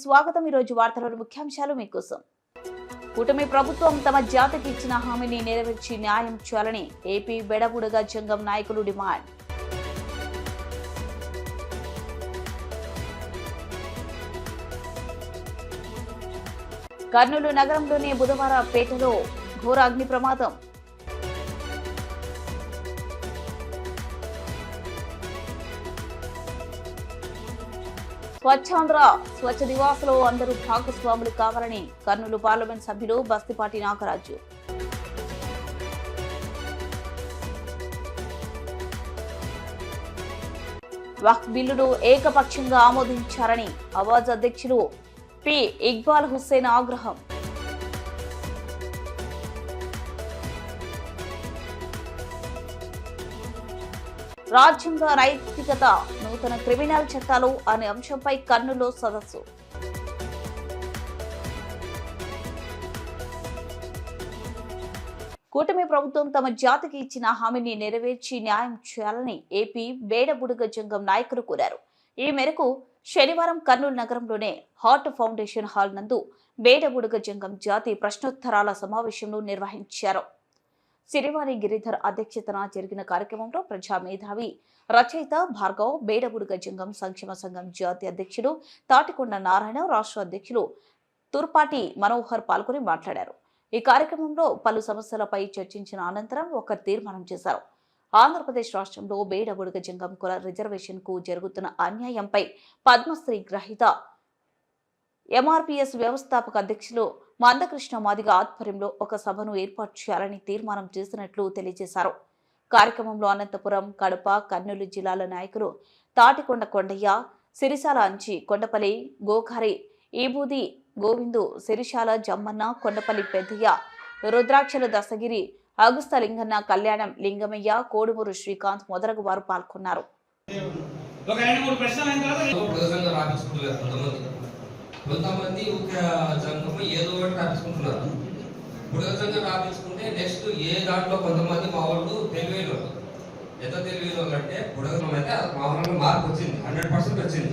స్వాగతం. ఈ రోజు వార్తల ముఖ్యాంశాలు మీకోసం. కూటమి ప్రభుత్వం తమ జాతికి ఇచ్చిన హామీని నెరవేర్చి న్యాయం చేయాలని ఏపీ బెడబుడగ జంగం నాయకులు డిమాండ్. కర్నూలు నగరంలోని బుధవారపేటలో ఘోర అగ్ని ప్రమాదం. స్వచ్ఛాంధ్ర స్వచ్ఛ దివాస్లో అందరూ భాగస్వాములు కావాలని కర్నూలు పార్లమెంట్ సభ్యులు బస్తిపాటి నాగరాజు. వక్ఫ్ బిల్లును ఏకపక్షంగా ఆమోదించారని అవాజ్ అధ్యక్షులు పి ఇక్బాల్ హుస్సేన్ ఆగ్రహం. రాజ్యాంగ నైతికత నూతన క్రిమినల్ చట్టాలు అనే అంశంపై కర్నూలులో సదస్సు. కూటమి ప్రభుత్వం తమ జాతికి ఇచ్చిన హామీని నెరవేర్చి న్యాయం చేయాలని ఏపీ బేడబుడుగ జంగం నాయకులు కోరారు. ఈ మేరకు శనివారం కర్నూలు నగరంలోనే హార్ట్ ఫౌండేషన్ హాల్ నందు బేడబుడుగ జంగం జాతి ప్రశ్నోత్తరాల సమావేశంను నిర్వహించారు. సిరివాణి గిరిధర్ అధ్యక్షతన జరిగిన కార్యక్రమంలో ప్రజా మేధావి రచయిత భార్గవ్, బేడబుడుగ జంగం సంక్షేమ సంఘం జాతీయ అధ్యక్షుడు తాటికొండ నారాయణ, రాష్ట్ర అధ్యక్షులు తుర్పాటి మనోహర్ పాల్గొని మాట్లాడారు. ఈ కార్యక్రమంలో పలు సమస్యలపై చర్చించిన అనంతరం ఒక తీర్మానం చేశారు. ఆంధ్రప్రదేశ్ రాష్ట్రంలో బేడబుడుగ జంగం కుల రిజర్వేషన్ కు జరుగుతున్న అన్యాయంపై పద్మశ్రీ గ్రహీత ఎంఆర్పీఎస్ వ్యవస్థాపక అధ్యక్షులు మందకృష్ణ మాదిగ ఆధ్వర్యంలో ఒక సభను ఏర్పాటు చేయాలని తీర్మానం చేసినట్లు తెలియజేశారు. కార్యక్రమంలో అనంతపురం, కడప, కర్నూలు జిల్లాల నాయకులు తాటికొండ కొండయ్య, సిరిశాల అంచి, కొండపల్లి గోఖారి, ఈబూది గోవిందు, సిరిశాల జమ్మన్న, కొండపల్లి పెద్దయ్య, రుద్రాక్షల దశగిరి, అగుస్త లింగన్న, కళ్యాణం లింగమయ్య, కోడుమూరు శ్రీకాంత్ మొదలగు వారు పాల్గొన్నారు. కొంతమంది జంగము ఏదో ఒకటి రాపించుకుంటున్నారు. బుడగ జంగం రాపించుకుంటే నెక్స్ట్ ఏ దాంట్లో కొంతమంది మా వాళ్ళు తెలివైన వాళ్ళు, ఎంత తెలివైన వాళ్ళు అంటే బుడగం అయితే మా వాళ్ళు మార్పు వచ్చింది, 100% వచ్చింది.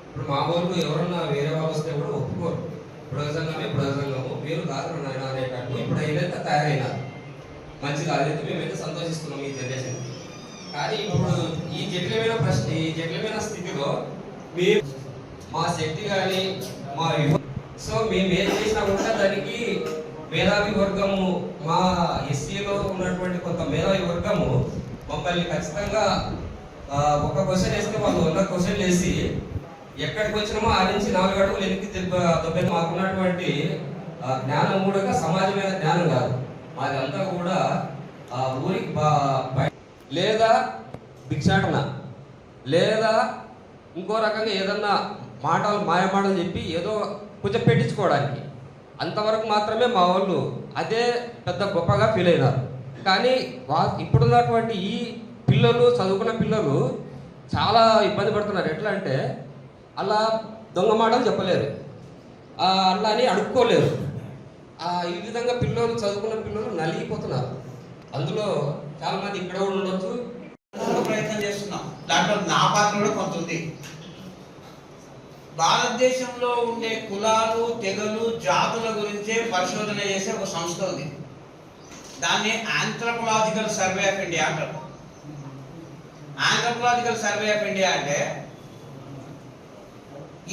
ఇప్పుడు మా వాళ్ళు ఎవరన్నా వేరే వాళ్ళు వస్తే కూడా ఒప్పుకోరు. బుడగ జంగము మీరు కాదు నాయన అనేటట్టు ఇప్పుడు అయినైతే తయారైనారు. మంచిగా అదైతే మేమైతే సంతోషిస్తున్నాం ఈ జనరేషన్. కానీ ఇప్పుడు ఈ జటిలమైన స్థితిలో మేము మా శక్తి కానీ సో మేము ఏం చేసినా కూడా దానికి మేధావి వర్గము, మా ఎస్సీలో ఉన్నటువంటి కొంత మేధావి వర్గము మమ్మల్ని ఖచ్చితంగా ఒక క్వశ్చన్ వేస్తే వాళ్ళు 100 క్వశ్చన్లు వేసి ఎక్కడికి వచ్చినామో ఆ నుంచి 4 అడుగులు వెనక్కి దొబ్బే మాకున్నటువంటి జ్ఞానం కూడా సమాజమైన జ్ఞానం కాదు. మాదంతా కూడా ఊరికి లేదా భిక్షాటన లేదా ఇంకో రకంగా ఏదన్నా మాయమాటలు చెప్పి ఏదో కొంచెం పెట్టించుకోవడానికి అంతవరకు మాత్రమే మా వాళ్ళు అదే పెద్ద గొప్పగా ఫీల్ అయినారు. కానీ ఇప్పుడున్నటువంటి ఈ పిల్లలు, చదువుకున్న పిల్లలు చాలా ఇబ్బంది పడుతున్నారు. ఎట్లా అంటే అలా దొంగ మాటలు చెప్పలేరు, అలా అని అడుక్కోలేరు. ఈ విధంగా పిల్లలు, చదువుకున్న పిల్లలు నలిగిపోతున్నారు. అందులో చాలా మంది ఇక్కడ కూడా ఉండొచ్చు. ప్రయత్నం చేస్తున్నాం, దాంట్లో నా పాత్ర కూడా కొంత ఉంది. భారతదేశంలో ఉండే కులాలు, తెగలు, జాతుల గురించే పరిశోధన చేసే ఒక సంస్థ ఉంది. దాన్ని ఆంథ్రోపోలాజికల్ సర్వే ఆఫ్ ఇండియా అంటారు. ఆంథ్రోపోలాజికల్ సర్వే ఆఫ్ ఇండియా అంటే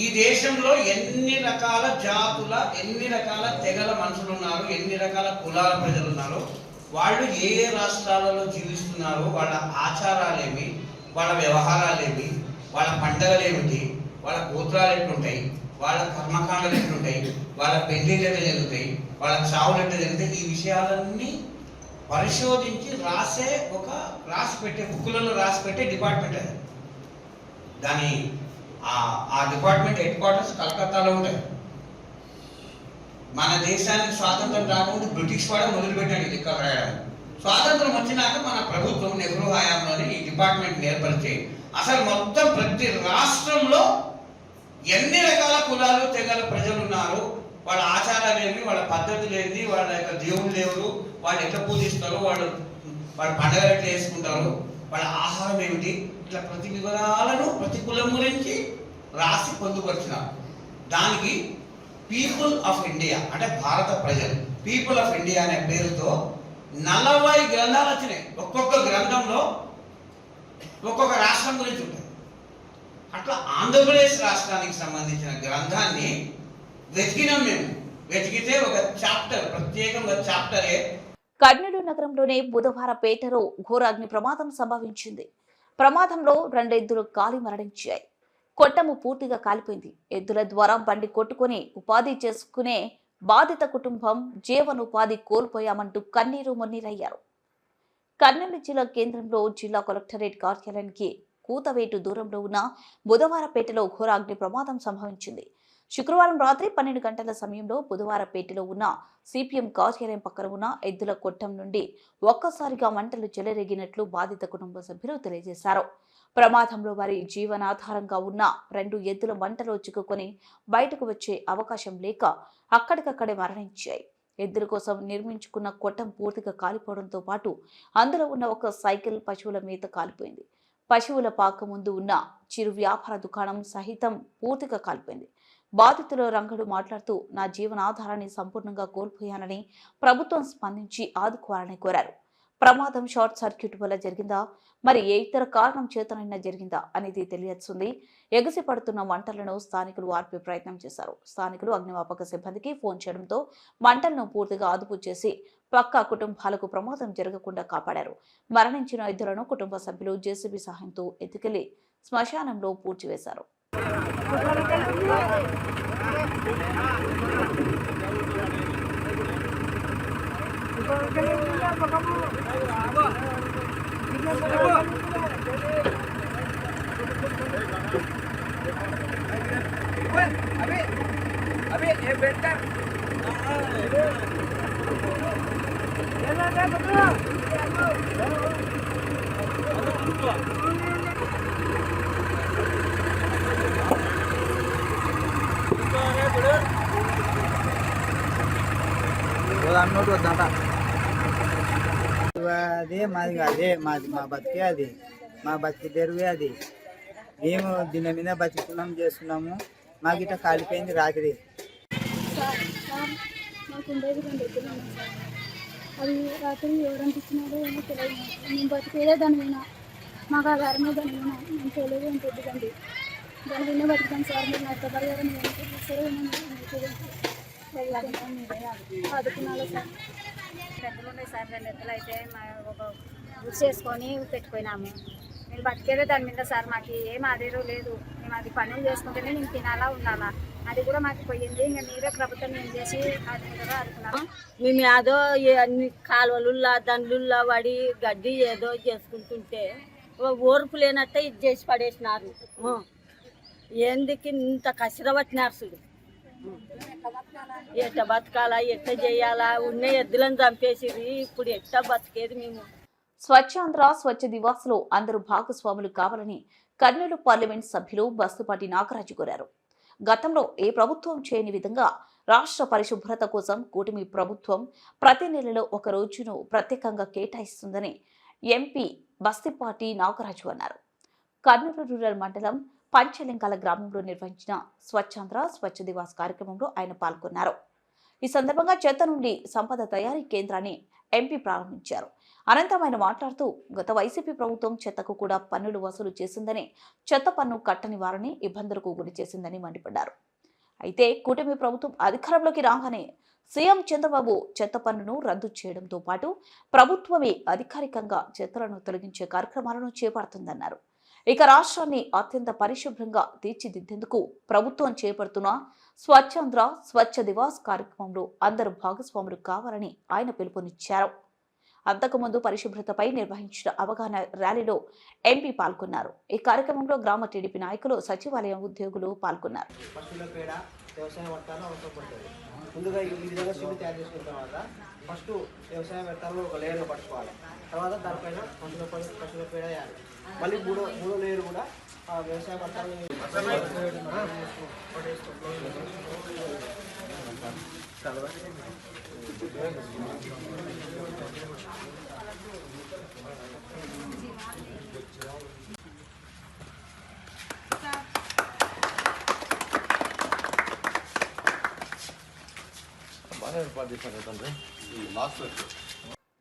ఈ దేశంలో ఎన్ని రకాల జాతుల, ఎన్ని రకాల తెగల మనుషులు ఉన్నారు, ఎన్ని రకాల కులాల ప్రజలు ఉన్నారు, వాళ్ళు ఏ ఏ రాష్ట్రాలలో జీవిస్తున్నారు, వాళ్ళ ఆచారాలేమి, వాళ్ళ వ్యవహారాలేమి, వాళ్ళ పండగలు ఏమిటి, వాళ్ళ గోత్రాలు ఎట్లుంటాయి, వాళ్ళ కర్మకాండలు ఎట్లుంటాయి, వాళ్ళ పెళ్లిళ్ళు ఎట్లా జరుగుతాయి, వాళ్ళ చావులు ఎట్లా జరుగుతాయి, ఈ విషయాలన్నీ పరిశోధించి రాసిపెట్టే బుక్కులలో రాసిపెట్టే డిపార్ట్మెంట్ అది. దాని ఆ డిపార్ట్మెంట్ హెడ్ క్వార్టర్స్ కలకత్తాలో ఉంటాయి. మన దేశానికి స్వాతంత్రం రాకముందు బ్రిటిష్ వాడు మొదలుపెట్టాడు ఇది ఇక్కడ రాయడం. స్వాతంత్రం వచ్చినాక మన ప్రభుత్వం నెహ్రూ హయాంలోనే ఈ డిపార్ట్మెంట్ ఏర్పరిచి అసలు మొత్తం ప్రతి రాష్ట్రంలో ఎన్ని రకాల కులాలు, తెగల ప్రజలు ఉన్నారు, వాళ్ళ ఆచారాలు ఏంటి, వాళ్ళ పద్ధతులు ఏంటి, వాళ్ళ యొక్క దేవుళ్ళు ఎవరు, వాళ్ళు ఎట్లా పూజిస్తారు, వాళ్ళ పండుగలు ఎట్లా చేసుకుంటారు, వాళ్ళ ఆహారం ఏమిటి, ఇట్లా ప్రతి వివరాలను ప్రతి కులం గురించి రాసి పొందుపరిచినారు. దానికి పీపుల్ ఆఫ్ ఇండియా అంటే భారత ప్రజలు, పీపుల్ ఆఫ్ ఇండియా అనే పేరుతో 40 గ్రంథాలు వచ్చినాయి. ఒక్కొక్క గ్రంథంలో ఒక్కొక్క రాష్ట్రం గురించి ఉంటుంది. అట్లా ఆంధ్రప్రదేశ్ రాష్ట్రానికి సంబంధించిన గ్రంథాన్ని వెతికినాం మేము. వెతికితే ఒక చాప్టర్, ప్రత్యేకంగా చాప్టరే. కర్నూలు నగరంలోని బుధవారపేటలో ఘోర అగ్ని ప్రమాదం సంభవించింది. ప్రమాదంలో 2 ఎద్దులు కాలి మరణించాయి. కొట్టము పూర్తిగా కాలిపోయింది. ఎద్దుల ద్వారా బండి కొట్టుకుని ఉపాధి చేసుకునే బాధిత కుటుంబం జీవనోపాధి కోల్పోయామంటూ కన్నీరు మున్నీరయ్యారు. కర్నూలు జిల్లా కేంద్రంలో జిల్లా కలెక్టరేట్ కార్యాలయానికి కూతవేటు దూరంలో ఉన్న బుధవారపేటలో ఘోర అగ్ని ప్రమాదం సంభవించింది. శుక్రవారం రాత్రి 12 గంటల సమయంలో బుధవారపేటలో ఉన్న సిపిఎం కార్యాలయం పక్కన ఉన్న ఎద్దుల కొట్టం నుండి ఒక్కసారిగా మంటలు చెలరేగినట్లు బాధిత కుటుంబ సభ్యులు తెలియజేశారు. ప్రమాదంలో వారి జీవనాధారంగా ఉన్న 2 ఎద్దుల మంటలో చిక్కుకొని బయటకు వచ్చే అవకాశం లేక అక్కడికక్కడే మరణించాయి. ఎద్దుల కోసం నిర్మించుకున్న కొట్టం పూర్తిగా కాలిపోవడంతో పాటు అందులో ఉన్న ఒక సైకిల్ పశువుల మేత కాలిపోయింది. పశువుల పాక ముందు ఉన్న చిరు వ్యాపార దుకాణం సహితం పూర్తిగా కాలిపోయింది. బాధితుల రంగడు మాట్లాడుతూ, నా జీవనాధారాన్ని సంపూర్ణంగా కోల్పోయానని ప్రభుత్వం స్పందించి ఆదుకోవాలని కోరారు. ప్రమాదం షార్ట్ సర్క్యూట్ వల్ల జరిగిందా, మరి ఏ ఇతర కారణం చేతనైనా జరిగిందా అనేది తెలియాల్సింది. ఎగసి పడుతున్న మంటలను స్థానికులు ఆర్పే ప్రయత్నం చేశారు. స్థానికులు అగ్నిమాపక సిబ్బందికి ఫోన్ చేయడంతో మంటలను పూర్తిగా అదుపు చేసి పక్కా కుటుంబాలకు ప్రమాదం జరగకుండా కాపాడారు. మరణించిన ఇద్దరును కుటుంబ సభ్యులు జేసీబీ సహాయంతో ఎత్తుకెళ్లి శ్మశానంలో పూడ్చివేశారు. अभी ये बेटा అదే మాది, అదే మాది, మా బతికే అది, మా బతికి తెరువే అది. మేము దీని మీద బతుకున్నాం, చేస్తున్నాము. మాకు ఇట్లా కాలిపోయింది రాత్రి. మాకు ఉండేది 2 ఎద్దులు ఉన్నాయి సార్. అవి రాత్రి ఎవరంటే ఇచ్చినారో ఏమో తెలియదు. మేము బతికేదే దాని వినా, మాకు ఆధారమే దాని వినా. మేము తెలియదు అని తెలియదండి. దాని విన్నా బతుకుతాం సార్. మీరు నష్టపరిహారం ఏమంటారు ఆదుకున్నాలో సార్. ఎద్దులు ఉన్నాయి సార్. 2 ఎద్దులు అయితే ఒక గుర్తు చేసుకొని పెట్టుకున్నాము. మేము బతికేదే దాని మీద సార్. మాకు ఏం ఆధారం లేదు. మేము అది పనులు చేసుకుంటేనే మేము తినాలా ఉండాలా, అది కూడా మాకు పోయింది. ఇంకా మీరే ప్రభుత్వం మేము చేసి అది కూడా అనుకున్నాము. మేము ఏదో అన్ని కాలువలుల్లా దండ్లుల్లా పడి గడ్డి ఏదో చేసుకుంటుంటే ఓర్పు లేనట్టే ఇది చేసి పడేసినారు. ఎందుకు ఇంత కసిర పట్టినారు చూడు. ఎట్ట బతకాలా, ఎట్ట చేయాలా, ఉన్న ఎద్దులను చంపేసిరి. ఇప్పుడు ఎట్ట బతికేది మేము. స్వచ్ఛాంధ్ర స్వచ్ఛ దివాస్ లో అందరూ భాగస్వాములు కావాలని కర్నూలు పార్లమెంట్ సభ్యులు బస్తుపాటి నాగరాజు కోరారు. గతంలో ఏ ప్రభుత్వం చేయని విధంగా రాష్ట్ర పరిశుభ్రత కోసం కూటమి ప్రభుత్వం ప్రతి నెలలో 1 రోజును ప్రత్యేకంగా కేటాయిస్తుందని ఎంపీ బస్తిపాటి నాగరాజు అన్నారు. కర్నూలు రూరల్ మండలం పంచలింగాల గ్రామంలో నిర్వహించిన స్వచ్ఛాంధ్ర స్వచ్ఛ దివాస్ కార్యక్రమంలో ఆయన పాల్గొన్నారు. ఈ సందర్భంగా చెత్త నుండి సంపద తయారీ కేంద్రాన్ని ఎంపీ ప్రారంభించారు. అనంతరం ఆయన మాట్లాడుతూ, గత వైసీపీ ప్రభుత్వం చెత్తకు కూడా పన్నులు వసూలు చేసిందని, చెత్త పన్ను కట్టని వారిని ఇబ్బందులకు గురి చేసిందని మండిపడ్డారు. అయితే కూటమి ప్రభుత్వం అధికారంలోకి రాగానే సీఎం చంద్రబాబు చెత్త పన్నును రద్దు చేయడంతో పాటు ప్రభుత్వమే అధికారికంగా చెత్తలను తొలగించే కార్యక్రమాలను చేపడుతుందన్నారు. ఇక రాష్ట్రాన్ని అత్యంత పరిశుభ్రంగా తీర్చిదిద్దేందుకు ప్రభుత్వం చేపడుతున్న స్వచ్ఛాంధ్ర స్వచ్ఛ దివాస్ కార్యక్రమంలో అందరూ భాగస్వాములు కావాలని ఆయన పిలుపునిచ్చారు. అంతకుముందు పరిశుభ్రతపై నిర్వహించిన అవగాహన ర్యాలీలో ఎంపీ పాల్గొన్నారు. ఈ కార్యక్రమంలో గ్రామ టీడీపీ నాయకులు, సచివాలయం ఉద్యోగులు పాల్గొన్నారు. వ్యవసాయ వర్తాలు అవసరం పడుతుంది. ముందుగా ఈ విధంగా షెడ్ తయారు చేసుకున్న తర్వాత ఫస్ట్ వ్యవసాయ వర్తాలను ఒక లేయర్గా పట్టుకోవాలి. తర్వాత దానిపైన పశువుల పేడ వేయాలి. మళ్ళీ మూడో లేయర్ కూడా వ్యవసాయ వర్తాలను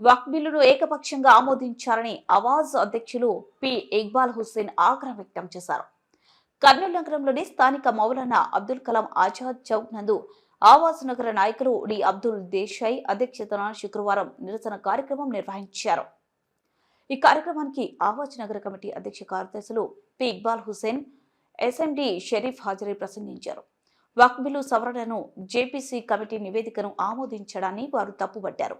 వక్ఫ్ బిల్లును ఏకపక్షంగా ఆమోదించారని అవాజ్ అధ్యక్షులు పి ఇక్బాల్ హుస్సేన్ ఆగ్రహం వ్యక్తం చేశారు. కర్నూలు నగరంలోని స్థానిక మౌలానా అబ్దుల్ కలాం ఆజాద్ చౌక్ నందు ఆవాజ్ నగర నాయకులు డి అబ్దుల్ దేశాయ్ అధ్యక్షతన శుక్రవారం నిరసన కార్యక్రమం నిర్వహించారు. ఈ కార్యక్రమానికి ఆవాజ్ నగర కమిటీ అధ్యక్ష కార్యదర్శులు పి ఇక్బాల్ హుస్సేన్, ఎస్ఎండి షరీఫ్ హాజరై ప్రసంగించారు. వక్ఫ్ బిల్లు సవరణను జేపీసీ కమిటీ నివేదికను ఆమోదించడాన్ని వారు తప్పుపట్టారు.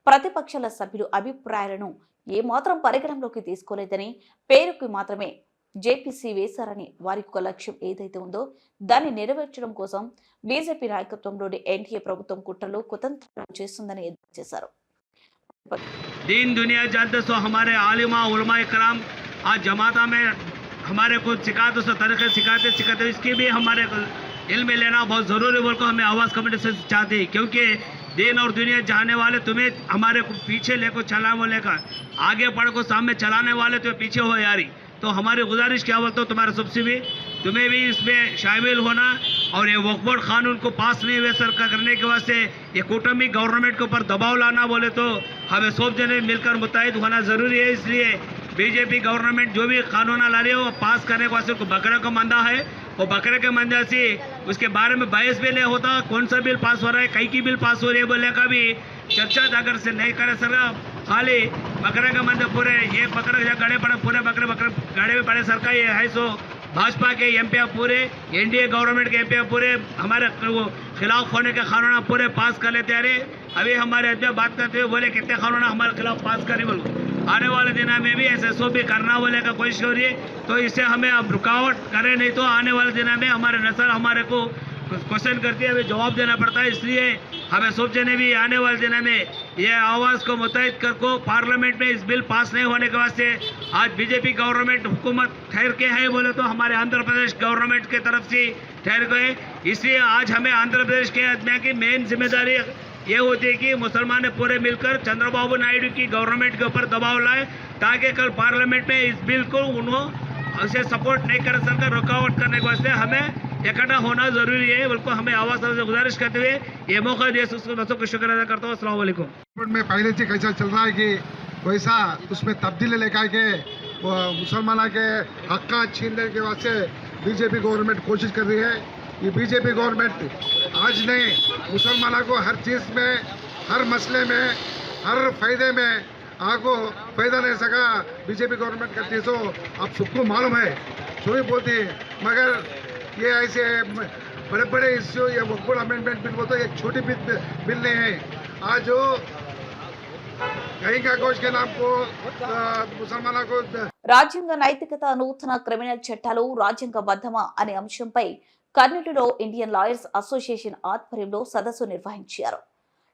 ప్రతిపక్షాల సభ్యులు అభిప్రాయాలను ఏమాత్రం పరిగణనలోకి తీసుకోలేదని, పేరుకు మాత్రమే జేపీసీ వేశారని, వారి యొక్క లక్ష్యం ఏదైతే ఉందో దాన్ని నెరవేర్చడం కోసం బీజేపీ నాయకత్వంలోని ఎన్డీఏ ప్రభుత్వం కుట్రలు కుతంత్రాలు చేస్తుందని ఎద్దేవా చేశారు. दीन दुनिया जानते सो हमारे आलिमा उलमा कराम आज जमाता में हमारे को सिखाते सो तरीके सिखाते इसकी भी हमारे इल्म लेना बहुत ज़रूरी बोल को हमें आवाज़ कमेटी से चाहते, क्योंकि दीन और दुनिया चाहने वाले तुम्हें हमारे को पीछे लेकर चला बोले का आगे बढ़ को सामने चलाने वाले तुम्हें पीछे हो यारी। तो हमारी गुजारिश क्या बोलते हो तुम्हारे सबसे भी तुम्हें भी इसमें शामिल होना और ये वक्फ बोर्ड कानून को पास नहीं हुए सरकार करने के वास्ते ये कूटमी गवर्नमेंट के ऊपर दबाव लाना बोले तो हमें सब जने मिलकर मुतहद होना ज़रूरी है। इसलिए बीजेपी गवर्नमेंट जो भी कानून ला रही है वो पास करने के वास्ते बकरे का मंदा है, वो बकरे के मंदा से उसके बारे में बहस भी नहीं होता, कौन सा बिल पास हो रहा है, कई की बिल पास हो रही है बोले का भी चर्चा अगर से नहीं करे सर खाली बकरे का मंदा पूरे एक बकरे गड़े पड़े पूरे बकरे गड़े में पड़े सरकार ये है। सो भाजपा के एमपी पूरे एनडीए गवर्नमेंट के एमपी पूरे हमारे खिलाफ होने के कानून पूरे पास कर लेते हैं। अभी हमारे अध्यक्ष बात करते हुए बोले कितने कानून हमारे खिलाफ पास करें बोलो, आने वाले दिन में भी एसएसओ भी करना बोले का कोशिश हो रही है। तो इससे हमें अब रुकावट करें, नहीं तो आने वाले दिन में हमारे नस्ल हमारे को क्वेश्चन करती है, हमें जवाब देना पड़ता है। इसलिए हमें सब जने भी आने वाले दिन में ये आवाज़ को मुतहद कर को पार्लियामेंट में इस बिल पास नहीं होने के वास्ते आज बीजेपी गवर्नमेंट हुकूमत ठहर के है बोले तो हमारे आंध्र प्रदेश गवर्नमेंट के तरफ से ठहर गए। इसलिए आज हमें आंध्र प्रदेश के आदमी की मेन जिम्मेदारी ये होती है कि मुसलमान पूरे मिलकर चंद्रबाबू नायडू की गवर्नमेंट के ऊपर दबाव लाए ताकि कल पार्लियामेंट में इस बिल को उन्होंने उसे सपोर्ट नहीं कर सरकार रुकावट करने के वास्ते हमें इकट्ठा होना जरूरी है। बिल्कुल हमें आवाज़ से गुजारिश करते हुए ये मौका दिए उसको को शुक्र अदा करता हूँ। अस्सलाम वालेकुम। में पहले से कैसा चल रहा है कि वैसा उसमें तब्दीली लेकर के मुसलमाना के हक छीनने के वास्ते बीजेपी गवर्नमेंट कोशिश कर रही है। ये बीजेपी गवर्नमेंट आज नहीं मुसलमाना को हर चीज़ में हर मसले में हर फायदे में आपको फायदा नहीं सका बीजेपी गवर्नमेंट करती है। सो आप सबको मालूम है सभी बोलती है, मगर ये ऐसे बड़े बड़े इश्यू ये वक्फ बोर्ड अमेंडमेंट बिल बोलते एक छोटी बिल नहीं है। आज जो कहीं का गोश के नाम को मुसलमानों को రాజ్యాంగ నైతికత నూతన క్రిమినల్ చట్టాలు రాజ్యాంగబద్ధమా అనే అంశంపై కర్నూలులో ఇండియన్ లాయర్స్ అసోసియేషన్ ఆధ్వర్యంలో సదస్సు నిర్వహించారు.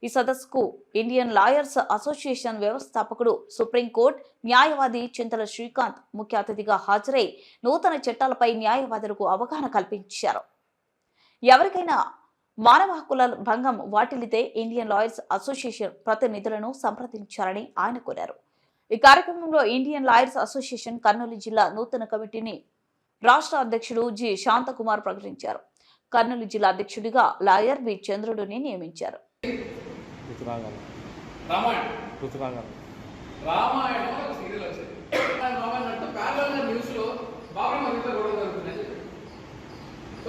ఈ సదస్సుకు ఇండియన్ లాయర్స్ అసోసియేషన్ వ్యవస్థాపకుడు సుప్రీంకోర్టు న్యాయవాది చింతల శ్రీకాంత్ ముఖ్య అతిథిగా హాజరై నూతన చట్టాలపై న్యాయవాదులకు అవగాహన కల్పించారు. ఎవరికైనా మానవ హక్కుల భంగం వాటిల్లితే ఇండియన్ లాయర్స్ అసోసియేషన్ ప్రతినిధులను సంప్రదించాలని ఆయన కోరారు. ఈ కార్యక్రమంలో ఇండియన్ లాయర్స్ అసోసియేషన్ కర్నూలు జిల్లా నూతన కమిటీని రాష్ట్ర అధ్యక్షుడు జి శాంతకుమార్ ప్రకటించారు. కర్నూలు జిల్లా అధ్యక్షుడిగా లాయర్ బి చంద్రుడిని నియమించారు.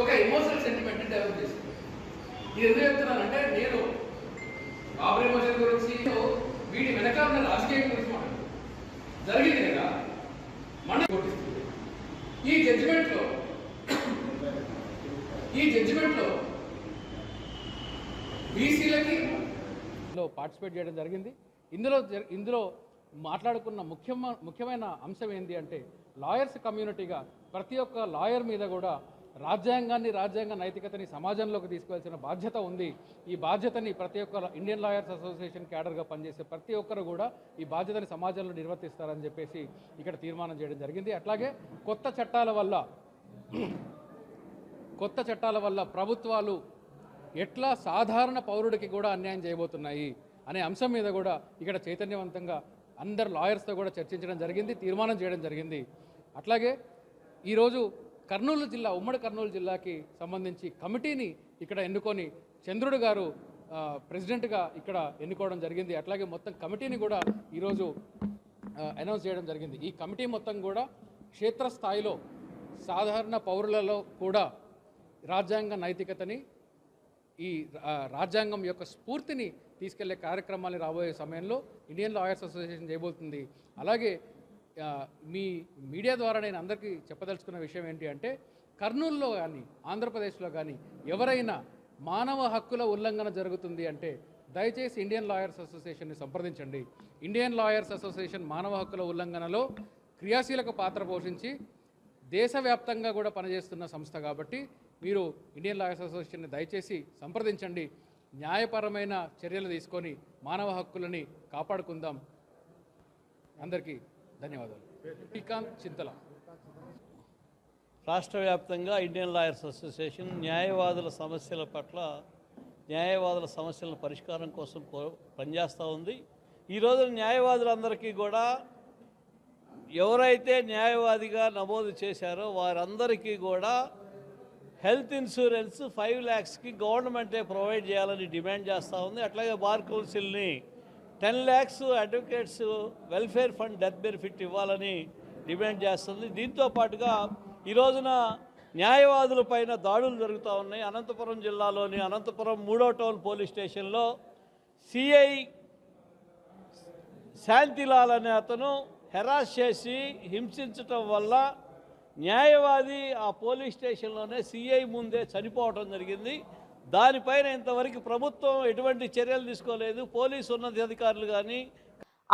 ఒక ఎమోషనల్ సెంటిమెంట్ డెవలప్ చేసింది. ఇది ఎందుకు చెప్తున్నానంటే నేను బాబర్ ఎమోషన్ గురించి వీడి వెనకాల ఉన్న రాజకీయం గురించి మాట్లాడు జరిగింది కదా మన కొట్టిస్తుంది. ఈ జడ్జిమెంట్లో బీసీలకి పార్టిసిపేట్ చేయడం జరిగింది. ఇందులో మాట్లాడుకున్న ముఖ్యమైన అంశం ఏంటి అంటే లాయర్స్ కమ్యూనిటీగా ప్రతి ఒక్క లాయర్ మీద కూడా రాజ్యాంగ నైతికతని సమాజంలోకి తీసుకువెళ్సిన బాధ్యత ఉంది. ఈ బాధ్యతని ప్రతి ఒక్క ఇండియన్ లాయర్స్ అసోసియేషన్ క్యాడర్గా పనిచేసే ప్రతి ఒక్కరు కూడా ఈ బాధ్యతని సమాజంలో నిర్వర్తిస్తారని చెప్పేసి ఇక్కడ తీర్మానం చేయడం జరిగింది. అట్లాగే కొత్త చట్టాల వల్ల ప్రభుత్వాలు ఎట్లా సాధారణ పౌరుడికి కూడా అన్యాయం చేయబోతున్నాయి అనే అంశం మీద కూడా ఇక్కడ చైతన్యవంతంగా అందరు లాయర్స్తో కూడా చర్చించడం జరిగింది, తీర్మానం చేయడం జరిగింది. అట్లాగే ఈరోజు ఉమ్మడి కర్నూలు జిల్లాకి సంబంధించి కమిటీని ఇక్కడ ఎన్నుకొని చంద్రుడు గారు ప్రెసిడెంట్గా ఇక్కడ ఎన్నుకోవడం జరిగింది. అట్లాగే మొత్తం కమిటీని కూడా ఈరోజు అనౌన్స్ చేయడం జరిగింది. ఈ కమిటీ మొత్తం కూడా క్షేత్రస్థాయిలో సాధారణ పౌరులలో కూడా రాజ్యాంగ నైతికతని, ఈ రాజ్యాంగం యొక్క స్ఫూర్తిని తీసుకెళ్లే కార్యక్రమాలు రాబోయే సమయంలో ఇండియన్ లాయర్స్ అసోసియేషన్ చేయబోతుంది. అలాగే మీ మీడియా ద్వారా నేను అందరికీ చెప్పదలుచుకున్న విషయం ఏంటి అంటే, కర్నూలులో కానీ ఆంధ్రప్రదేశ్లో కానీ ఎవరైనా మానవ హక్కుల ఉల్లంఘన జరుగుతుంది అంటే దయచేసి ఇండియన్ లాయర్స్ అసోసియేషన్ని సంప్రదించండి. ఇండియన్ లాయర్స్ అసోసియేషన్ మానవ హక్కుల ఉల్లంఘనలో క్రియాశీలక పాత్ర పోషించి దేశవ్యాప్తంగా కూడా పనిచేస్తున్న సంస్థ కాబట్టి మీరు ఇండియన్ లాయర్స్ అసోసియేషన్ని దయచేసి సంప్రదించండి. న్యాయపరమైన చర్యలు తీసుకొని మానవ హక్కులని కాపాడుకుందాం. అందరికీ ధన్యవాదాలు. శ్రీకాంత్ చింతల. రాష్ట్ర వ్యాప్తంగా ఇండియన్ లాయర్స్ అసోసియేషన్ న్యాయవాదుల సమస్యల పట్ల, న్యాయవాదుల సమస్యల పరిష్కారం కోసం పనిచేస్తూ ఉంది. ఈరోజు న్యాయవాదులందరికీ కూడా ఎవరైతే న్యాయవాదిగా నమోదు చేశారో వారందరికీ కూడా హెల్త్ ఇన్సూరెన్స్ 5 lakhsకి గవర్నమెంటే ప్రొవైడ్ చేయాలని డిమాండ్ చేస్తూ ఉంది. అట్లాగే బార్ కౌన్సిల్ని 10 lakhs advocates welfare fund death benefit ఇవ్వాలని డిమాండ్ చేస్తుంది. దీంతో పాటుగా ఈ రోజున న్యాయవాదుల పైన దాడులు జరుగుతూ ఉన్నాయి. అనంతపురం జిల్లాలోని అనంతపురం 3వ టౌన్ పోలీస్ స్టేషన్లో సిఐ శాంతిలాల్ అనే అతను హెరాస్ చేసి హింసించటం వల్ల న్యాయవాది ఆ పోలీస్ స్టేషన్లోనే సిఐ ముందే చనిపోవడం జరిగింది. దానిపైన ఇంతవరకు ప్రభుత్వం ఎటువంటి చర్యలు తీసుకోలేదు. పోలీసు ఉన్నతాధికారులు కానీ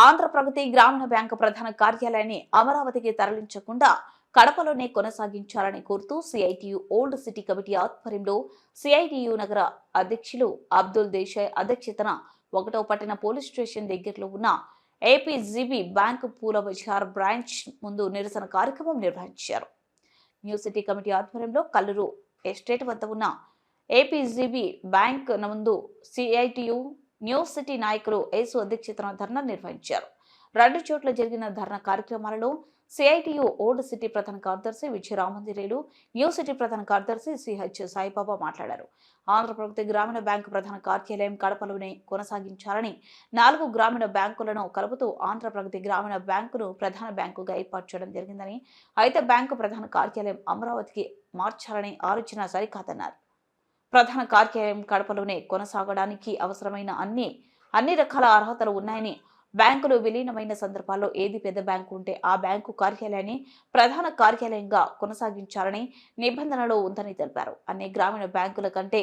ఆంధ్రప్రగతి గ్రామీణ బ్యాంకు ప్రధాన కార్యాలయాన్ని అమరావతికి తరలించకుండా కడపలోనే కొనసాగించాలని కోరుతూ సిఐటియు ఓల్డ్ సిటీ కమిటీ ఆధ్వర్యంలో సిఐటియు నగర అధ్యక్షులు అబ్దుల్ దేశాయ్ అధ్యక్షతన 1వ పట్టణ పోలీస్ స్టేషన్ దగ్గరలో ఉన్న ఏపీజీబీ బ్యాంకు పూల బజార్ బ్రాంచ్ ముందు నిరసన కార్యక్రమం నిర్వహించారు. న్యూ సిటీ కమిటీ ఆధ్వర్యంలో కల్లూరు ఎస్టేట్ వద్ద ఉన్న ఏపీజీబీ బ్యాంక్ ముందు సిఐటియు న్యూ సిటీ నాయకులు యేసు అధ్యక్షతన ధర్నా నిర్వహించారు. 2 చోట్ల జరిగిన ధర్నా కార్యక్రమాలలో సిఐటియు ఓల్డ్ సిటీ ప్రధాన కార్యదర్శి విజయరామందిరేలు, న్యూ సిటీ ప్రధాన కార్యదర్శి సిహెచ్ సాయిబాబా మాట్లాడారు. ఆంధ్రప్రగతి గ్రామీణ బ్యాంకు ప్రధాన కార్యాలయం కడపలోనే కొనసాగించాలని, 4 గ్రామీణ బ్యాంకులను కలుపుతూ ఆంధ్రప్రగతి గ్రామీణ బ్యాంకును ప్రధాన బ్యాంకుగా ఏర్పాటు చేయడం జరిగిందని, అయితే బ్యాంకు ప్రధాన కార్యాలయం అమరావతికి మార్చాలని ఆలోచన సరికాదన్నారు. ప్రధాన కార్యాలయం కడపలోనే కొనసాగడానికి అవసరమైన అన్ని రకాల అర్హతలు ఉన్నాయని, బ్యాంకులు విలీనమైన సందర్భాల్లో ఏది పెద్ద బ్యాంకు ఉంటే ఆ బ్యాంకు కార్యాలయాన్ని ప్రధాన కార్యాలయంగా కొనసాగించాలని నిబంధనలో ఉందని తెలిపారు. అన్ని గ్రామీణ బ్యాంకుల కంటే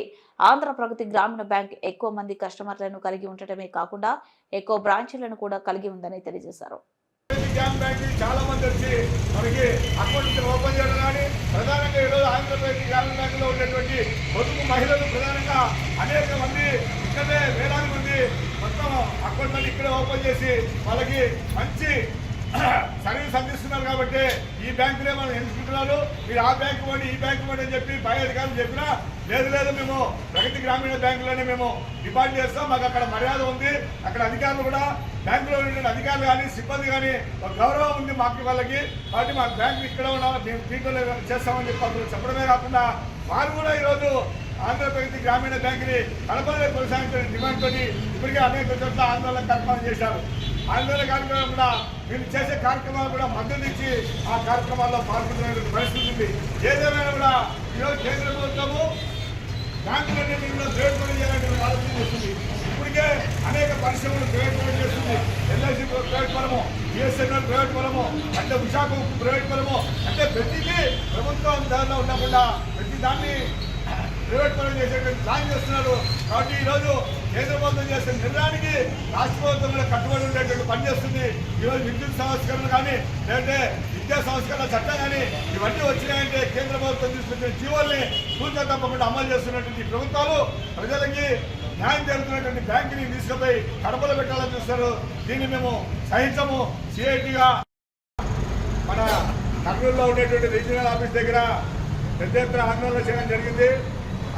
ఆంధ్రప్రగతి గ్రామీణ బ్యాంక్ ఎక్కువ మంది కస్టమర్లను కలిగి ఉండటమే కాకుండా ఎక్కువ బ్రాంచీలను కూడా కలిగి ఉందని తెలియజేశారు. చాలా మంది వచ్చి మనకి అకౌంట్ ఓపెన్ చేయడం కానీ, ప్రధానంగా ఈరోజు ఆంధ్రప్రదేశ్ గ్రామీణ బ్యాంకులో ఉన్నటువంటి పొదుపు మహిళలు ప్రధానంగా అనేక మంది ఇక్కడే వేలాది మంది మొత్తం అకౌంట్లను ఇక్కడే ఓపెన్ చేసి వాళ్ళకి మంచి సర్వీస్ అందిస్తున్నారు. కాబట్టి ఈ బ్యాంకులే మనం ఎంచుకుంటున్నారు. మీరు ఆ బ్యాంకు పోండి, ఈ బ్యాంకు పోండి అని చెప్పి పై అధికారులు చెప్పినా లేదు మేము ప్రగతి గ్రామీణ బ్యాంకులోనే మేము డిపాజిట్ చేస్తాం, మాకు అక్కడ మర్యాద ఉంది, అక్కడ అధికారులు కూడా బ్యాంకులో ఉన్నటువంటి అధికారులు కానీ సిబ్బంది కానీ ఒక గౌరవం ఉంది మాకు వాళ్ళకి. కాబట్టి మాకు బ్యాంకు ఇక్కడ ఉండాలి, మేము దీంట్లో చేస్తామని చెప్పి చెప్పడమే కాకుండా వారు కూడా ఈరోజు ఆంధ్రప్రగతి గ్రామీణ బ్యాంకుని కడపలో కొనసాగించిన డిమాండ్ తోటి ఇప్పటికే అనేక చోట్ల ఆందోళన కార్యక్రమాలు చేశారు. ఆందోళన కార్యక్రమం కూడా వీళ్ళు చేసే కార్యక్రమాలు కూడా మద్దతు ఇచ్చి ఆ కార్యక్రమాల్లో పాల్గొనే పరిస్థితి ఉంది. ఏదేమైనా కూడా ఈరోజు కేంద్ర ప్రభుత్వము బ్యాంకులన్నీ ప్రైవేట్ చేయాలని ఆలోచన చేస్తుంది. ఇప్పటికే అనేక పరిశ్రమలు ప్రైవేట్ చేస్తుంది. ఎల్ఐసి ప్రైవేట్ పరము, బిఎస్ఎన్ఎల్ ప్రైవేట్ పరము, అంటే విశాఖ ప్రైవేట్ పరము, అంటే ప్రతిదీ ప్రభుత్వం దానిలో ఉండకుండా ప్రతి దాన్ని ప్రైవేట్ పరం చేసేటువంటి ప్లాన్ చేస్తున్నారు. కాబట్టి ఈరోజు కేంద్ర ప్రభుత్వం చేసిన నిర్ణయానికి రాష్ట్ర ప్రభుత్వం కూడా కట్టుబడి ఉండేటువంటి పనిచేస్తుంది. ఈరోజు విద్యుత్ సంస్కరణ కానీ, లేదంటే విద్యా సంస్కరణ చట్టం కానీ ఇవన్నీ వచ్చినాయంటే కేంద్ర ప్రభుత్వం తీసుకొచ్చిన జీవోల్ని పూర్తిగా తప్పకుండా అమలు చేస్తున్నటువంటి ప్రభుత్వాలు ప్రజలకి న్యాయం జరుగుతున్నటువంటి బ్యాంకుని తీసుకుపోయి కడపలో పెట్టాలని చూస్తారు. దీన్ని మేము సహించము. సిఐటిగా మన కర్నూలులో ఉండేటువంటి రీజనల్ ఆఫీస్ దగ్గర పెద్ద ఎత్తున ఆందోళన చేయడం జరిగింది.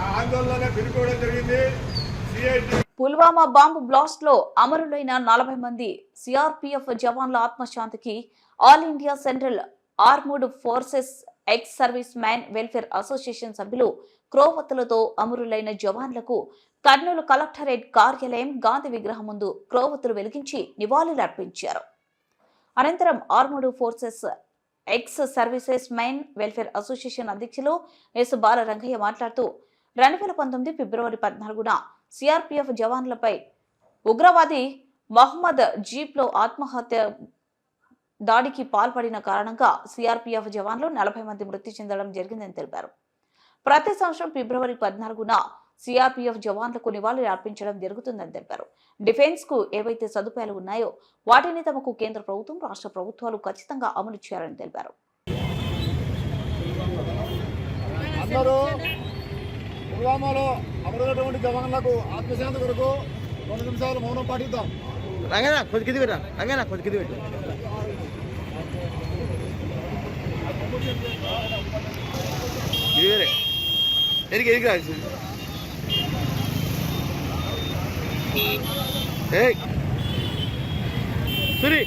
ఆ ఆందోళన పిలుపుకోవడం జరిగింది. పుల్వామా బాంబు బ్లాస్ట్ లో అమరులైన 40 మంది సిఆర్పిఎఫ్ జవాన్ల ఆత్మశాంతికి all India central armoured forces ex service man welfare association సభ్యులు క్రోవత్తులతో అమరులైన జవాన్లకు కర్నూలు కలెక్టరేట్ కార్యాలయం గాంధీ విగ్రహం ముందు క్రోవత్తులు వెలిగించి నివాళులర్పించారు. అనంతరం armed forces ex services man welfare association అధ్యక్షులు ఎస్ బాలరంగయ్య మాట్లాడుతూ 2019 ఫిబ్రవరి 14న సిఆర్పీఎఫ్ జవాన్లపై ఉగ్రవాది మహమ్మద్ జీప్లో ఆత్మహత్య దాడికి పాల్పడిన కారణంగా సిఆర్పీఎఫ్ జవాన్లు 40 మంది మృతి చెందడం జరిగిందని తెలిపారు. ప్రతి సంవత్సరం ఫిబ్రవరి 14న సిఆర్పీఎఫ్ జవాన్లకు నివాళులు అర్పించడం జరుగుతుందని తెలిపారు. డిఫెన్స్ కు ఏవైతే సదుపాయాలు ఉన్నాయో వాటిని తమకు కేంద్ర ప్రభుత్వం, రాష్ట్ర ప్రభుత్వాలు ఖచ్చితంగా అమలు చేయాలని తెలిపారు. అందరూ పుల్వామాలో అమరులైనటువంటి జవాన్లకు ఆత్మశాంతి కొరకు 2 నిమిషాలు మౌనం పాటిద్దాం. రంగనా కొంచెం కింది పెట్టా, రంగనా కొంచెం కింది పెట్టు. ఇది వేరే ఎదిగి రాసి సురి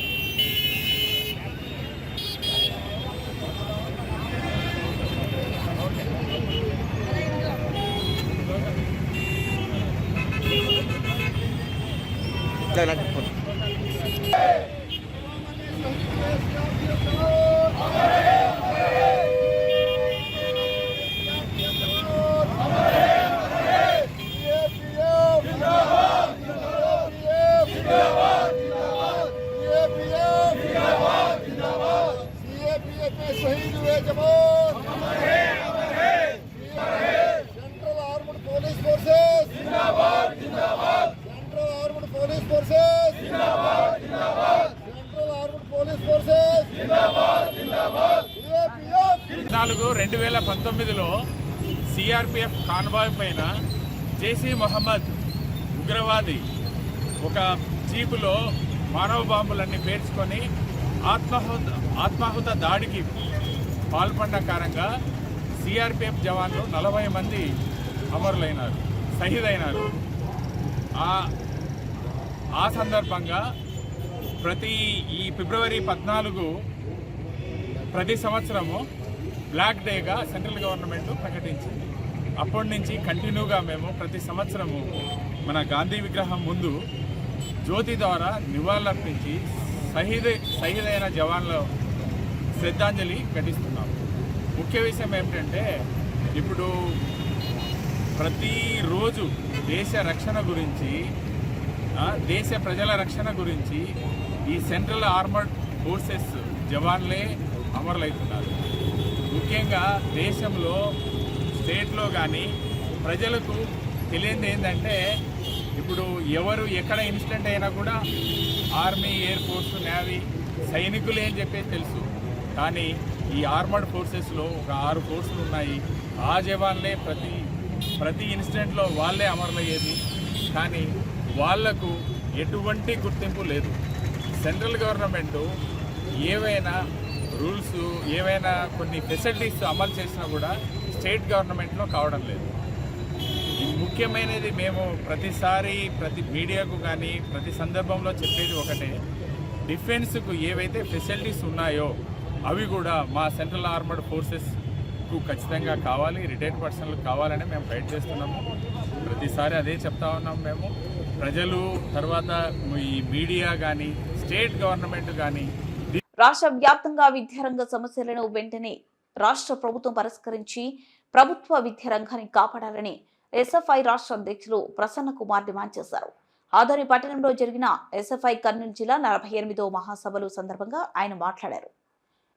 शहीद हुए जवान सेंट्रल आर्म्ड पुलिस फोर्सेस जिंदाबाद जिंदाबाद सेंट्रल आर्म्ड पुलिस फोर्सेस जिंदाबाद जिंदाबाद सेंट्रल आर्म्ड पुलिस फोर्सेस जिंदाबाद जिंदाबाद 2019లో సిఆర్పిఎఫ్ కాన్వాయ్ పైన జైషీ మొహమ్మద్ ఉగ్రవాది ఒక జీపులో మానవ బాంబులన్నీ పేర్చుకొని ఆత్మాహుత దాడికి పాల్పడిన కారణంగా సిఆర్పిఎఫ్ జవాన్లు 40 మంది అమరులైనారు, షహీద్ అయినారు. ఆ సందర్భంగా ఈ ఫిబ్రవరి 14 ప్రతి సంవత్సరము బ్లాక్ డేగా సెంట్రల్ గవర్నమెంట్ ప్రకటించింది. అప్పటి నుంచి కంటిన్యూగా మేము ప్రతి సంవత్సరము మన గాంధీ విగ్రహం ముందు జ్యోతి ద్వారా నివాళులర్పించి షహీద్ అయిన జవాన్ల శ్రద్ధాంజలి ఘటిస్తున్నాం. ముఖ్య విషయం ఏమిటంటే ఇప్పుడు ప్రతిరోజు దేశ రక్షణ గురించి, దేశ ప్రజల రక్షణ గురించి ఈ సెంట్రల్ ఆర్మర్డ్ ఫోర్సెస్ జవాన్లే అమరులవుతున్నారు. ముఖ్యంగా దేశంలో స్టేట్లో కానీ ప్రజలకు తెలియనిది ఏంటంటే ఇప్పుడు ఎవరు ఎక్కడ ఇన్సిడెంట్ అయినా కూడా ఆర్మీ, ఎయిర్ ఫోర్స్, నేవీ సైనికులే అని చెప్పేసి తెలుసు. కానీ ఈ ఆర్మర్డ్ ఫోర్సెస్లో ఒక 6 ఫోర్సులు ఉన్నాయి. ఆ జవాన్లే ప్రతి ఇన్సిడెంట్లో వాళ్ళే అమరులయ్యేది. కానీ వాళ్లకు ఎటువంటి గుర్తింపు లేదు. సెంట్రల్ గవర్నమెంటు ఏవైనా రూల్స్, ఏవైనా కొన్ని ఫెసిలిటీస్ అమలు చేసినా కూడా స్టేట్ గవర్నమెంట్లో కావడం లేదు. ముఖ్యమైనది మేము ప్రతిసారి ప్రతి మీడియాకు కానీ ప్రతి సందర్భంలో చెప్పేది ఒకటే, డిఫెన్స్కు ఏవైతే ఫెసిలిటీస్ ఉన్నాయో అవి కూడా మా సెంట్రల్ ఆర్మర్డ్ ఫోర్సెస్కు ఖచ్చితంగా కావాలి, రిటైర్డ్ పర్సన్లకు కావాలని మేము ఫైట్ చేస్తున్నాము. ప్రతిసారి అదే చెప్తా ఉన్నాము. మేము ప్రజలు, తర్వాత ఈ మీడియా కానీ స్టేట్ గవర్నమెంట్ కానీ రాష్ట్ర వ్యాప్తంగా విద్యారంగ సమస్యలను వెంటనే రాష్ట్ర ప్రభుత్వం పరిష్కరించి ప్రభుత్వ విద్యారంగాన్ని కాపాడాలని ఎస్ఎఫ్ఐ రాష్ట్ర అధ్యక్షులు ప్రసన్న కుమార్ డిమాండ్ చేశారు. ఆదోని పట్టణంలో జరిగిన ఎస్ఎఫ్ఐ కర్నూలు జిల్లా 48వ మహాసభలు సందర్భంగా ఆయన మాట్లాడారు.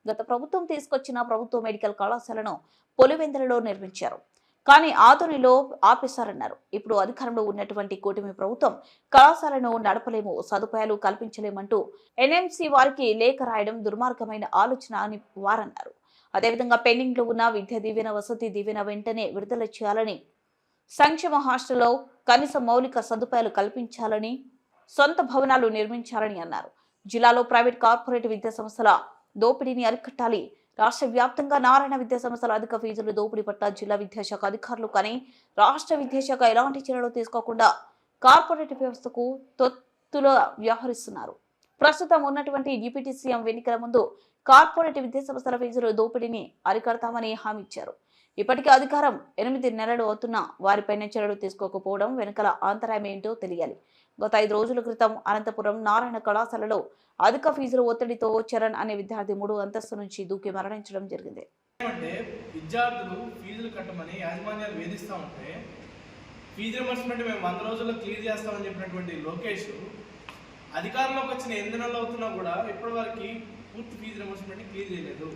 గత ప్రభుత్వం తీసుకొచ్చిన ప్రభుత్వ మెడికల్ కళాశాలను పొలివెందులలో నిర్మించారు, కానీ ఆదోనిలో ఆపేశారన్నారు. ఇప్పుడు అధికారంలో ఉన్నటువంటి కూటమి ప్రభుత్వం కళాశాలను నడపలేము, సదుపాయాలు కల్పించలేమంటూ ఎన్ఎంసీ వారికి లేఖ రాయడం దుర్మార్గమైన ఆలోచన అని వారన్నారు. అదేవిధంగా పెండింగ్ లో ఉన్న విద్యా దీవెన, వసతి దీవెన వెంటనే విడుదల చేయాలని, సంక్షేమ హాస్టల్లో కనీస మౌలిక సదుపాయాలు కల్పించాలని, సొంత భవనాలు నిర్మించాలని అన్నారు. జిల్లాలో ప్రైవేట్, కార్పొరేట్ విద్యా సంస్థల దోపిడీని అరికట్టాలి. రాష్ట్ర వ్యాప్తంగా నారాయణ విద్యా సంస్థల అధిక ఫీజులు దోపిడీ పట్ల జిల్లా విద్యాశాఖ అధికారులు కానీ రాష్ట్ర విద్యాశాఖ ఎలాంటి చర్యలు తీసుకోకుండా కార్పొరేట్ వ్యవస్థకు తొత్తులో వ్యవహరిస్తున్నారు. ప్రస్తుతం ఉన్నటువంటి డిప్యూటీ సీఎం ఎన్నికల ముందు కార్పొరేట్ విద్యా సంస్థల ఫీజుల దోపిడీని అరికడతామని హామీ ఇచ్చారు. ఇప్పటికే అధికారం 8 నెలలు అవుతున్నా వారిపైన చర్యలు తీసుకోకపోవడం వెనుకల ఆంతరాయం ఏంటో తెలియాలి. గత 5 రోజుల క్రితం అనంతపురం నారాయణ కళాశాలలో అధిక ఫీజుల ఒత్తిడితో చరణ్ అనే విద్యార్థి 3వ అంతస్తు నుంచి దూకి మరణించడం జరిగింది. విద్యార్థులు ఫీజులు కట్టమని యాజమాన్యాలు వేధిస్తూ ఉంటే ఫీజు రిమర్స్మెంట్ మేము 100 రోజుల్లో క్లియర్ చేస్తామని చెప్పినటువంటి లోకేష్ అధికారంలోకి వచ్చిన 8 నెలలు అవుతున్నా కూడా ఇప్పటివరకు పూర్తి ఫీజు రిమర్స్మెంట్ క్లియర్ చేయలేదు.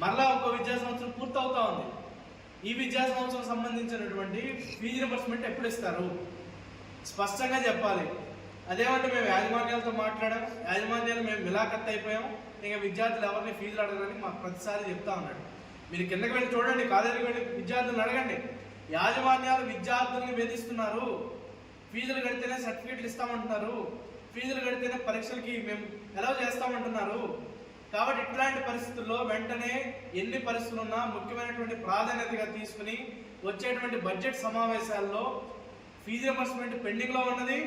మరలా ఒక విద్యా సంవత్సరం పూర్తి అవుతా ఉంది. ఈ విద్యా సంవత్సరం సంబంధించినటువంటి ఫీజు రిమర్స్మెంట్ ఎప్పుడు ఇస్తారు స్పష్టంగా చెప్పాలి. అదేమంటే మేము యాజమాన్యాలతో మాట్లాడాం, యాజమాన్యాలు మేము మిలాఖత్ అయిపోయాం, ఇంకా విద్యార్థులు ఎవరిని ఫీజులు అడగడానికి మాకు ప్రతిసారి చెప్తా ఉన్నాడు. మీరు కిందకి వెళ్ళి చూడండి, కాలేజీకి వెళ్ళి విద్యార్థులను అడగండి. యాజమాన్యాలు విద్యార్థుల్ని వేధిస్తున్నారు. ఫీజులు కడితేనే సర్టిఫికెట్లు ఇస్తామంటున్నారు, ఫీజులు కడితేనే పరీక్షలకి మేము ఎలా చేస్తామంటున్నారు. కాబట్టి ఇట్లాంటి పరిస్థితుల్లో వెంటనే ఎన్ని పరిస్థితులు ఉన్నా ముఖ్యమైనటువంటి ప్రాధాన్యతగా తీసుకుని వచ్చేటువంటి బడ్జెట్ సమావేశాల్లో ఫీజు రిమర్స్మెంట్ పెండింగ్లో ఉన్నది.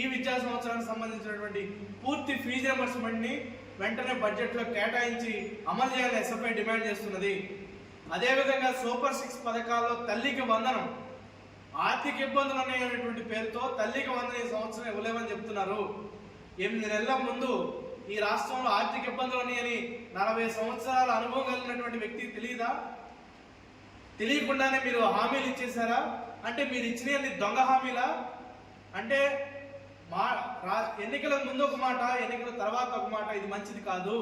ఈ విద్యా సంవత్సరానికి సంబంధించినటువంటి పూర్తి ఫీజు రిమర్స్మెంట్ని వెంటనే బడ్జెట్లో కేటాయించి అమలు చేయాలని ఎస్ఎఫ్ఐ డిమాండ్ చేస్తున్నది. అదేవిధంగా సూపర్ 6 పథకాల్లో తల్లికి వందనం, ఆర్థిక ఇబ్బందులు అనేటువంటి పేరుతో తల్లికి వందనం ఈ సంవత్సరం ఇవ్వలేమని చెప్తున్నారు. 8 నెలల ముందు ఈ రాష్ట్రంలో ఆర్థిక ఇబ్బందులు ఉన్నాయని 40 సంవత్సరాల అనుభవం కలిగినటువంటి వ్యక్తి తెలియదా? తెలియకుండానే మీరు హామీలు ఇచ్చేసారా? అంటే మీరు ఇచ్చినవి దొంగ హామీలా? అంటే ఎన్నికల ముందు ఒక మాట, ఎన్నికల తర్వాత ఒక మాట, ఇది మంచిది కాదు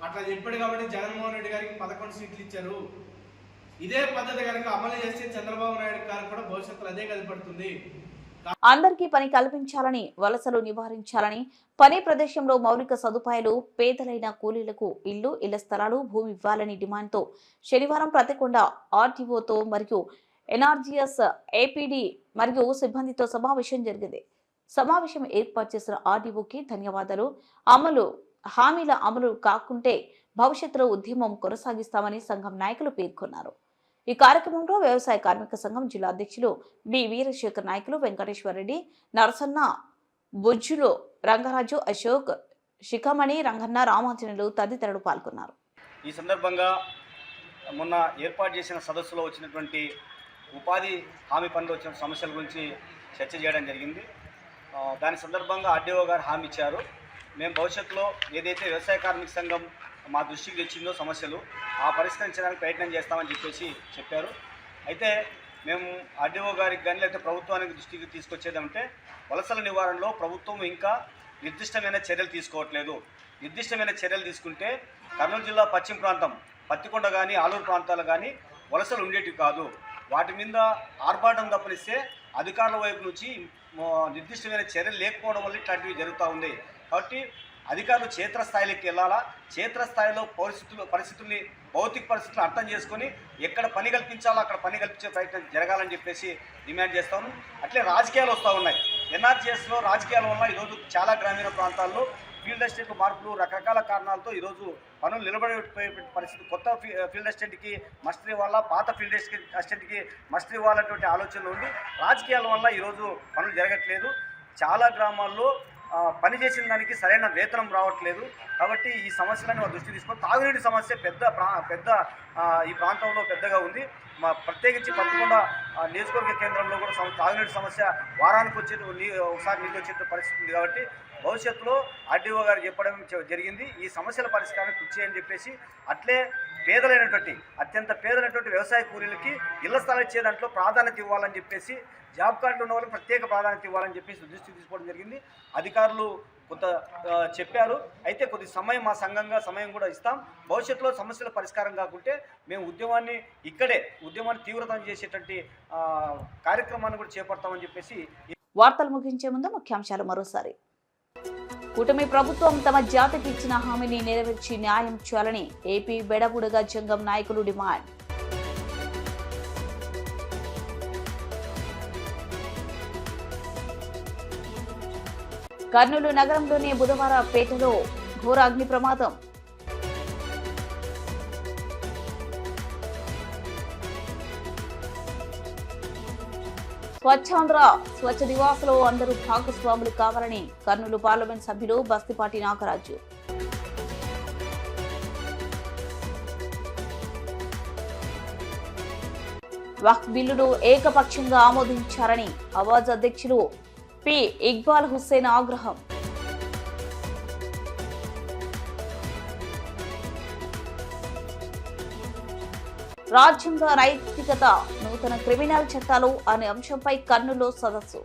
అట్లా చెప్పాడు. కాబట్టి జగన్మోహన్ రెడ్డి గారికి 11 సీట్లు ఇచ్చారు. ఇదే పద్ధతి కనుక అమలు చేస్తే చంద్రబాబు నాయుడు గారికి కూడా భవిష్యత్తులో అదే కనపడుతుంది. అందరికీ పని కల్పించాలని, వలసలు నివారించాలని, పని ప్రదేశంలో మౌలిక సదుపాయాలు, పేదలైన కూలీలకు ఇళ్లు, ఇళ్ల స్థలాలు, భూమి ఇవ్వాలని డిమాండ్తో శనివారం ప్రతికొండ ఆర్టీఓతో మరియు ఎన్ఆర్జీఎస్ ఏపీడీ మరియు సిబ్బందితో సమావేశం జరిగింది. సమావేశం ఏర్పాటు చేసిన ఆర్డీఓకి ధన్యవాదాలు. హామీల అమలు కాకుంటే భవిష్యత్తులో ఉద్యమం కొనసాగిస్తామని సంఘం నాయకులు పేర్కొన్నారు. ఈ కార్యక్రమంలో వ్యవసాయ కార్మిక సంఘం జిల్లా అధ్యక్షులు బి వీరశేఖర్ నాయకులు వెంకటేశ్వర రెడ్డి, నరసన్న, బుజ్జులు, రంగరాజు, అశోక్, శిఖమణి, రంగన్న, రామాంజనులు తదితరులు పాల్గొన్నారు. ఈ సందర్భంగా మొన్న ఏర్పాటు చేసిన సదస్సులో వచ్చినటువంటి ఉపాధి హామీ పనులు వచ్చిన సమస్యల గురించి చర్చ చేయడం జరిగింది. దాని సందర్భంగా ఆర్డీఓ గారు హామీ ఇచ్చారు. మేము భవిష్యత్తులో ఏదైతే వ్యవసాయ కార్మిక సంఘం మా దృష్టికి తెచ్చిందో సమస్యలు ఆ పరిష్కరించడానికి ప్రయత్నం చేస్తామని చెప్పారు. అయితే మేము ఆర్డీఓ గారికి కానీ లేకపోతే ప్రభుత్వానికి దృష్టికి తీసుకొచ్చేదంటే వలసల నివారణలో ప్రభుత్వం ఇంకా నిర్దిష్టమైన చర్యలు తీసుకోవట్లేదు. నిర్దిష్టమైన చర్యలు తీసుకుంటే కర్నూలు జిల్లా పశ్చిమ ప్రాంతం పత్తికొండ కానీ ఆలూరు ప్రాంతాలు కానీ వలసలు ఉండేటివి కాదు. వాటి మీద ఆర్భాటం తప్పనిస్తే అధికారుల వైపు నుంచి నిర్దిష్టమైన చర్యలు లేకపోవడం వల్ల ఇట్లాంటివి జరుగుతూ ఉంది. కాబట్టి అధికారులు క్షేత్రస్థాయిలోకి వెళ్ళాలా, క్షేత్రస్థాయిలో పరిస్థితుల్ని భౌతిక పరిస్థితులను అర్థం చేసుకొని ఎక్కడ పని కల్పించాలో అక్కడ పని కల్పించే ప్రయత్నం జరగాలని చెప్పేసి డిమాండ్ చేస్తాను. అట్లే రాజకీయాలు వస్తూ ఉన్నాయి. ఎన్ఆర్జీఎస్లో రాజకీయాల వల్ల ఈరోజు చాలా గ్రామీణ ప్రాంతాల్లో ఫీల్డ్ అసిస్టెంట్ మార్పులు రకరకాల కారణాలతో ఈరోజు పనులు నిలబడిపోయే పరిస్థితి. కొత్త ఫీల్డ్ అసిస్టెంట్కి మస్టర్ ఇవ్వాలా, పాత ఫీల్డ్ అసిస్టెంట్కి మస్టర్ ఇవ్వాలన్నటువంటి ఆలోచనలు ఉండి రాజకీయాల వల్ల ఈరోజు పనులు జరగట్లేదు. చాలా గ్రామాల్లో పని చేసిన దానికి సరైన వేతనం రావట్లేదు. కాబట్టి ఈ సమస్యలను మా దృష్టి తీసుకొని తాగునీటి సమస్య పెద్ద ఈ ప్రాంతంలో పెద్దగా ఉంది. ప్రత్యేకించి పత్తికొండ నియోజకవర్గ కేంద్రంలో కూడా తాగునీటి సమస్య వారానికి ఒకసారి నీళ్ళు వచ్చే పరిస్థితి ఉంది. కాబట్టి భవిష్యత్తులో ఆర్డీఓ గారు చెప్పడం జరిగింది, ఈ సమస్యల పరిష్కారాన్ని కృషి చేయని చెప్పేసి. అట్లే అత్యంత పేదలైనటువంటి వ్యవసాయ కూలీలకి ఇళ్ల స్థలాలు ఇచ్చే దాంట్లో ప్రాధాన్యత ఇవ్వాలని చెప్పేసి, జాబ్ కార్డు ఉన్న వాళ్ళకి ప్రత్యేక ప్రాధాన్యత ఇవ్వాలని చెప్పేసి దృష్టికి తీసుకోవడం జరిగింది. అధికారులు కొంత చెప్పారు. అయితే కొద్ది సమయం మా సంఘంగా సమయం కూడా ఇస్తాం. భవిష్యత్తులో సమస్యల పరిష్కారం కాకుంటే మేము ఉద్యమాన్ని తీవ్రతరం చేసేటువంటి కార్యక్రమాన్ని కూడా చేపడతామని చెప్పేసి. వార్తలు ముగించే ముందు ముఖ్యాంశాలు మరోసారి. కూటమి ప్రభుత్వం తమ జాతికి ఇచ్చిన హామీని నెరవేర్చి న్యాయం చేయాలని ఏపీ బెడబుడగ జంగం నాయకులు డిమాండ్. కర్నూలు నగరంలోని బుధవారపేటలో ఘోర అగ్ని ప్రమాదం. స్వచ్ఛాంధ్ర స్వచ్ఛ దివాస్లో అందరూ భాగస్వాములు కావాలని కర్నూలు పార్లమెంట్ సభ్యులు బస్తిపాటి నాగరాజు. వక్ఫ్ బిల్లును ఏకపక్షంగా ఆమోదించారని అవాజ్ అధ్యక్షులు పి ఇక్బాల్ హుస్సేన్ ఆగ్రహం. రాజ్యాంగ నైతికత, నూతన క్రిమినల్ చట్టాలు అనే అంశంపై కర్నూలులో సదస్సు.